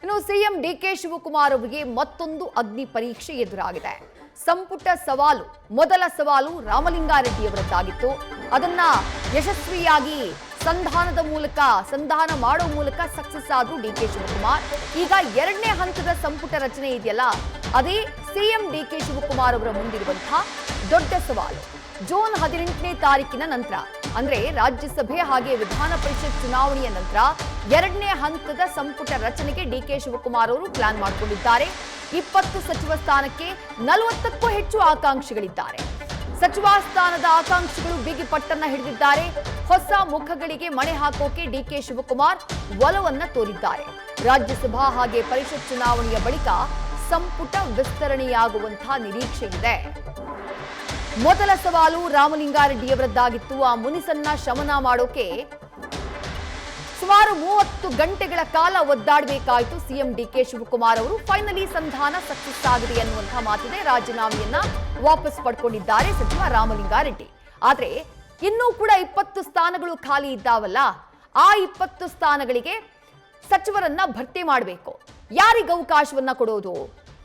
ಇನ್ನು CM DK Shivakumar ಅವರಿಗೆ ಮತ್ತೊಂದು ಅಗ್ನಿ ಪರೀಕ್ಷೆ ಎದುರಾಗಿದೆ. ಸಂಪುಟ ಸವಾಲು, ಮೊದಲ ಸವಾಲು ರಾಮಲಿಂಗಾರೆಡ್ಡಿ ಅವರದ್ದಾಗಿತ್ತು. ಅದನ್ನ ಯಶಸ್ವಿಯಾಗಿ ಸಂಧಾನ ಮಾಡೋ ಮೂಲಕ ಸಕ್ಸಸ್ ಆದ್ರು ಡಿಕೆ ಶಿವಕುಮಾರ್. ಈಗ ಎರಡನೇ ಹಂತದ ಸಂಪುಟ ರಚನೆ ಇದೆಯಲ್ಲ, ಅದೇ ಸಿಎಂ ಡಿಕೆ ಶಿವಕುಮಾರ್ ಅವರ ಮುಂದಿರುವಂತಹ ದೊಡ್ಡ ಸವಾಲು. ಜೂನ್ 18ನೇ ತಾರೀಕಿನ ನಂತರ, ಅಂದ್ರೆ ರಾಜ್ಯಸಭೆ ಹಾಗೆ ವಿಧಾನ ಪರಿಷತ್ ಚುನಾವಣೆಯ ನಂತರ ಎರಡನೇ ಹಂತದ ಸಂಪುಟ ರಚನೆಗೆ ಡಿಕೆ ಶಿವಕುಮಾರ್ ಅವರು ಪ್ಲಾನ್ ಮಾಡಿಕೊಂಡಿದ್ದಾರೆ. 20 ಸಚಿವ ಸ್ಥಾನಕ್ಕೆ 40ಕ್ಕೂ ಹೆಚ್ಚು ಆಕಾಂಕ್ಷಿಗಳಿದ್ದಾರೆ. ಸಚಿವ ಸ್ಥಾನದ ಆಕಾಂಕ್ಷಿಗಳು ಬಿಗಿ ಪಟ್ಟನ್ನ ಹಿಡಿದಿದ್ದಾರೆ. ಹೊಸ ಮುಖಗಳಿಗೆ ಮಣೆ ಹಾಕೋಕೆ ಡಿಕೆ ಶಿವಕುಮಾರ್ ಒಲವನ್ನ ತೋರಿದ್ದಾರೆ. ರಾಜ್ಯಸಭಾ ಹಾಗೆ ಪರಿಷತ್ ಚುನಾವಣೆಯ ಬಳಿಕ ಸಂಪುಟ ವಿಸ್ತರಣೆಯಾಗುವಂತಹ ನಿರೀಕ್ಷೆ ಇದೆ. ಮೊದಲ ಸವಾಲು ರಾಮಲಿಂಗಾರೆಡ್ಡಿಯವರದ್ದಾಗಿತ್ತು. ಆ ಮುನಿಸನ್ನ ಶಮನ ಮಾಡೋಕೆ ಸುಮಾರು 30 ಗಂಟೆಗಳ ಕಾಲ ಒದ್ದಾಡಬೇಕಾಯಿತು ಸಿಎಂ ಡಿಕೆ ಶಿವಕುಮಾರ್ ಅವರು. ಫೈನಲಿ ಸಂಧಾನ ಸಕ್ಸಸ್ ಆಗಿದೆ ಅನ್ನುವಂತಹ ಮಾತಿದೆ. ರಾಜೀನಾಮೆಯನ್ನ ವಾಪಸ್ ಪಡ್ಕೊಂಡಿದ್ದಾರೆ ಸಚಿವ ರಾಮಲಿಂಗಾರೆಡ್ಡಿ. ಆದ್ರೆ ಇನ್ನೂ ಕೂಡ 20 ಸ್ಥಾನಗಳು ಖಾಲಿ ಇದ್ದಾವಲ್ಲ, ಆ 20 ಸ್ಥಾನಗಳಿಗೆ ಸಚಿವರನ್ನ ಭರ್ತಿ ಮಾಡಬೇಕು. ಯಾರಿಗೆ ಅವಕಾಶವನ್ನ ಕೊಡೋದು?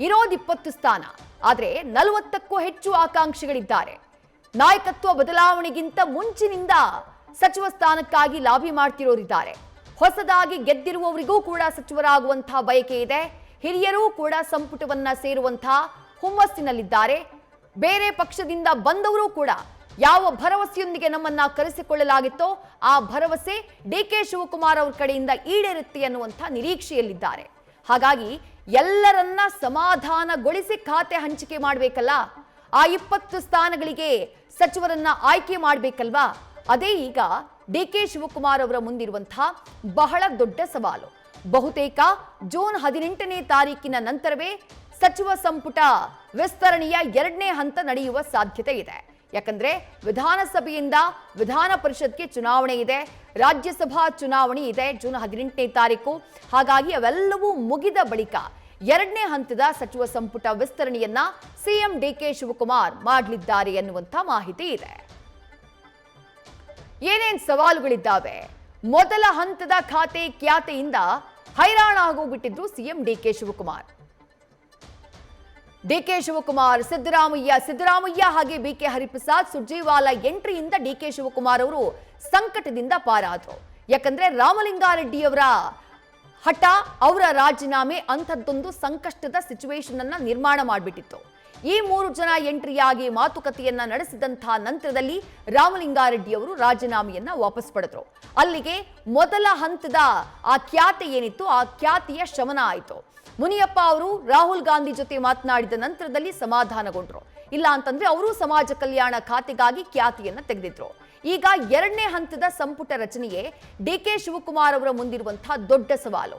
ಇರೋದು 20 ಸ್ಥಾನ, ಆದ್ರೆ 40ಕ್ಕೂ ಹೆಚ್ಚು ಆಕಾಂಕ್ಷಿಗಳಿದ್ದಾರೆ. ನಾಯಕತ್ವ ಬದಲಾವಣೆಗಿಂತ ಮುಂಚಿನಿಂದ ಸಚಿವ ಸ್ಥಾನಕ್ಕಾಗಿ ಲಾಬಿ ಮಾಡ್ತಿರೋರಿದ್ದಾರೆ. ಹೊಸದಾಗಿ ಗೆದ್ದಿರುವವರಿಗೂ ಕೂಡ ಸಚಿವರಾಗುವಂತಹ ಬಯಕೆ ಇದೆ. ಹಿರಿಯರೂ ಕೂಡ ಸಂಪುಟವನ್ನ ಸೇರುವಂತಹ ಹುಮ್ಮಸ್ಸಿನಲ್ಲಿದ್ದಾರೆ. ಬೇರೆ ಪಕ್ಷದಿಂದ ಬಂದವರು ಕೂಡ ಯಾವ ಭರವಸೆಯೊಂದಿಗೆ ನಮ್ಮನ್ನ ಕರೆಸಿಕೊಳ್ಳಲಾಗಿತ್ತೋ ಆ ಭರವಸೆ ಡಿಕೆ ಶಿವಕುಮಾರ್ ಅವರ ಕಡೆಯಿಂದ ಈಡೇರುತ್ತೆ ಅನ್ನುವಂಥ ನಿರೀಕ್ಷೆಯಲ್ಲಿದ್ದಾರೆ. ಹಾಗಾಗಿ ಎಲ್ಲರನ್ನ ಸಮಾಧಾನಗೊಳಿಸಿ ಖಾತೆ ಹಂಚಿಕೆ ಮಾಡಬೇಕಲ್ಲ, ಆ 20 ಸ್ಥಾನಗಳಿಗೆ ಸಚಿವರನ್ನ ಆಯ್ಕೆ ಮಾಡಬೇಕಲ್ವಾ? ಅದೇ ಈಗ ಡಿಕೆ ಶಿವಕುಮಾರ್ ಅವರ ಮುಂದಿರುವಂತಹ ಬಹಳ ದೊಡ್ಡ ಸವಾಲು. ಬಹುತೇಕ ಜೂನ್ 18ನೇ ತಾರೀಕಿನ ನಂತರವೇ ಸಚಿವ ಸಂಪುಟ ವಿಸ್ತರಣೆಯ ಎರಡನೇ ಹಂತ ನಡೆಯುವ ಸಾಧ್ಯತೆ ಇದೆ. ಯಾಕಂದ್ರೆ ವಿಧಾನಸಭೆಯಿಂದ ವಿಧಾನ ಪರಿಷತ್ಗೆ ಚುನಾವಣೆ ಇದೆ, ರಾಜ್ಯಸಭಾ ಚುನಾವಣೆ ಇದೆ ಜೂನ್ 18ನೇ ತಾರೀಕು. ಹಾಗಾಗಿ ಅವೆಲ್ಲವೂ ಮುಗಿದ ಬಳಿಕ ಎರಡನೇ ಹಂತದ ಸಚಿವ ಸಂಪುಟ ವಿಸ್ತರಣೆಯನ್ನ ಸಿಎಂ ಡಿಕೆ ಶಿವಕುಮಾರ್ ಮಾಡಲಿದ್ದಾರೆ ಎನ್ನುವಂತ ಮಾಹಿತಿ ಇದೆ. ಏನೇನ್ ಸವಾಲುಗಳಿದ್ದಾವೆ? ಮೊದಲ ಹಂತದ ಖ್ಯಾತೆಯಿಂದ ಹೈರಾಣ ಆಗೋಗ್ಬಿಟ್ಟಿದ್ರು CM DK Shivakumar. DK Shivakumar, Siddaramaiah ಹಾಗೆ ಬಿಕೆ ಹರಿಪ್ರಸಾದ್ ಸುರ್ಜೇವಾಲಾ ಎಂಟ್ರಿಯಿಂದ ಡಿಕೆ ಶಿವಕುಮಾರ್ ಅವರು ಸಂಕಟದಿಂದ ಪಾರಾದ್ರು. ಯಾಕಂದ್ರೆ ರಾಮಲಿಂಗಾರೆಡ್ಡಿಯವರ ಹಠ, ಅವರ ರಾಜೀನಾಮೆ ಅಂಥದ್ದೊಂದು ಸಂಕಷ್ಟದ ಸಿಚುವೇಶನ್ ಅನ್ನ ನಿರ್ಮಾಣ ಮಾಡಿಬಿಟ್ಟಿತ್ತು. ಈ 3 ಜನ ಎಂಟ್ರಿಯಾಗಿ ಮಾತುಕತೆಯನ್ನ ನಡೆಸಿದಂತಹ ನಂತರದಲ್ಲಿ ರಾಮಲಿಂಗಾರೆಡ್ಡಿ ಅವರು ರಾಜೀನಾಮೆಯನ್ನ ವಾಪಸ್ ಪಡೆದ್ರು. ಅಲ್ಲಿಗೆ ಮೊದಲ ಹಂತದ ಆ ಖ್ಯಾತೆ ಏನಿತ್ತು, ಆ ಖ್ಯಾತಿಯ ಶಮನ ಆಯಿತು. ಮುನಿಯಪ್ಪ ಅವರು ರಾಹುಲ್ ಗಾಂಧಿ ಜೊತೆ ಮಾತನಾಡಿದ ನಂತರದಲ್ಲಿ ಸಮಾಧಾನಗೊಂಡ್ರು. ಇಲ್ಲ ಅಂತಂದ್ರೆ ಅವರು ಸಮಾಜ ಕಲ್ಯಾಣ ಖಾತೆಗಾಗಿ ಖ್ಯಾತಿಯನ್ನ ತೆಗೆದಿದ್ರು. ಈಗ ಎರಡನೇ ಹಂತದ ಸಂಪುಟ ರಚನೆಯೇ ಡಿಕೆ ಶಿವಕುಮಾರ್ ಅವರ ಮುಂದಿರುವಂತಹ ದೊಡ್ಡ ಸವಾಲು.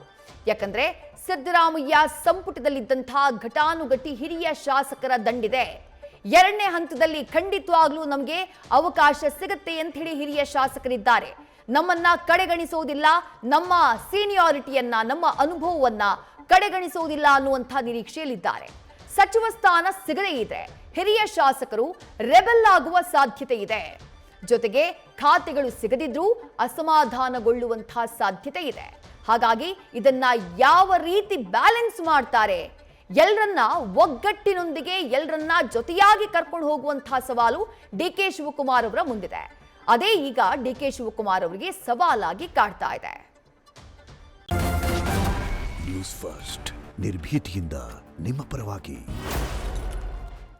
ಯಾಕಂದ್ರೆ ಸಿದ್ದರಾಮಯ್ಯ ಸಂಪುಟದಲ್ಲಿದ್ದಂತಹ ಘಟಾನುಘಟಿ ಹಿರಿಯ ಶಾಸಕರ ದಂಡಿದೆ. ಎರಡನೇ ಹಂತದಲ್ಲಿ ಖಂಡಿತವಾಗ್ಲೂ ನಮಗೆ ಅವಕಾಶ ಸಿಗುತ್ತೆ ಅಂತ ಹೇಳಿ ಹಿರಿಯ ಶಾಸಕರಿದ್ದಾರೆ. ನಮ್ಮನ್ನ ಕಡೆಗಣಿಸೋದಿಲ್ಲ, ನಮ್ಮ ಸೀನಿಯಾರಿಟಿಯನ್ನ, ನಮ್ಮ ಅನುಭವವನ್ನ ಕಡೆಗಣಿಸೋದಿಲ್ಲ ಅನ್ನುವಂಥ ನಿರೀಕ್ಷೆಯಲ್ಲಿದ್ದಾರೆ. ಸಚಿವ ಸ್ಥಾನ ಸಿಗದೇ ಇದೆ, ಹಿರಿಯ ಶಾಸಕರು ರೆಬೆಲ್ ಆಗುವ ಸಾಧ್ಯತೆ ಇದೆ. ಜೊತೆಗೆ ಖಾತೆಗಳು ಸಿಗದಿದ್ರೂ ಅಸಮಾಧಾನಗೊಳ್ಳುವಂತಹ ಸಾಧ್ಯತೆ ಇದೆ. ಹಾಗಾಗಿ ಇದನ್ನ ಯಾವ ರೀತಿ ಬ್ಯಾಲೆನ್ಸ್ ಮಾಡ್ತಾರೆ, ಎಲ್ಲರನ್ನ ಒಗ್ಗಟ್ಟಿನೊಂದಿಗೆ ಎಲ್ಲರನ್ನ ಜೊತೆಯಾಗಿ ಕರ್ಕೊಂಡು ಹೋಗುವಂತಹ ಸವಾಲು ಡಿಕೆ ಶಿವಕುಮಾರ್ ಅವರ ಮುಂದಿದೆ. ಅದೇ ಈಗ ಡಿಕೆ ಶಿವಕುಮಾರ್ ಅವರಿಗೆ ಸವಾಲಾಗಿ ಕಾಡ್ತಾ ಇದೆ. ನ್ಯೂಸ್ ಫಸ್ಟ್, ನಿರ್ಭೀತಿಯಿಂದ ನಿಮ್ಮ ಪರವಾಗಿ.